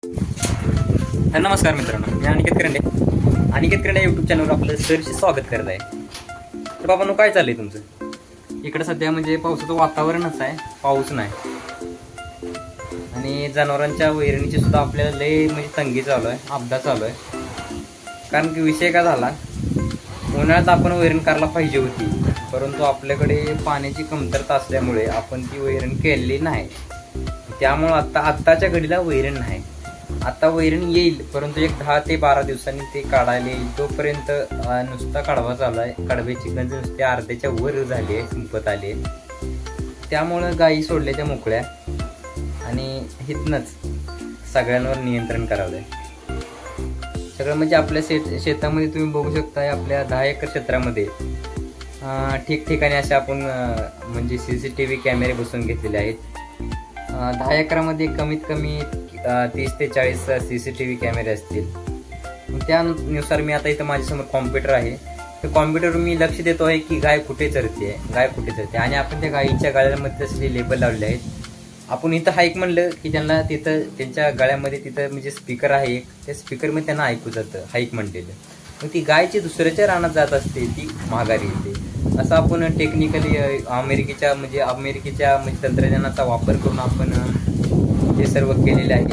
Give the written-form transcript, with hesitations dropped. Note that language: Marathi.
नमस्कार मित्रांनो, मी अनिकेत करंडे यूट्यूब चॅनलवर आपलं सरचे स्वागत करत आहे. तर बाबांनो, काय चाललंय तुमचं? इकडं सध्या म्हणजे पावसाचं वातावरणच आहे, पाऊस नाही आणि जनावरांच्या वैरणीची सुद्धा आपल्याला लय म्हणजे तंगी चालू आहे, अपघात चालू आहे. कारण की विषय काय झाला, उन्हाळ्यात आपण वैरण करायला पाहिजे होती, परंतु आपल्याकडे पाण्याची कमतरता असल्यामुळे आपण ती वैरण केलेली नाही. त्यामुळं आत्ताच्या घडीला वैरण नाही. आता वैरण येईल, परंतु एक 10 ते 12 दिवसांनी ते काढायला येईल. तोपर्यंत नुसता कडवा चालू आहे. कडव्याची गंज नुसते अर्ध्याच्या वर झाली आहे, संपत आली आहे. त्यामुळं गायी सोडल्याच्या मोकळ्या आणि हितनंच सगळ्यांवर नियंत्रण करावं आहे. सगळं म्हणजे आपल्या शेतामध्ये तुम्ही बघू शकता, आपल्या 10 एकर क्षेत्रामध्ये ठिकठिकाणी असे आपण म्हणजे CCTV कॅमेरे बसवून घेतलेले आहेत. 10 एकरामध्ये कमीत कमी 30 ते 40 CCTV कॅमेरे असतील. त्यानुसार मी आता इथं माझ्यासमोर कॉम्प्युटर आहे, त्या कॉम्प्युटरवर मी लक्ष देतो आहे की गाय कुठे चरते आणि आपण त्या गायीच्या गळ्यामध्ये तसले लेबल लावले आहेत. आपण इथं हाईक म्हणलं की त्यांना तिथं त्यांच्या गळ्यामध्ये तिथं म्हणजे स्पीकर आहे एक, त्या स्पीकरमध्ये त्यांना ऐकू जातं हाईक म्हणलेलं. मग ती गायची दुसऱ्याच्या रानात जात असते, ती माघारी येते. असं आपण टेक्निकली अमेरिकेच्या म्हणजे तंत्रज्ञानाचा वापर करून आपण हे सर्व केलेले आहे.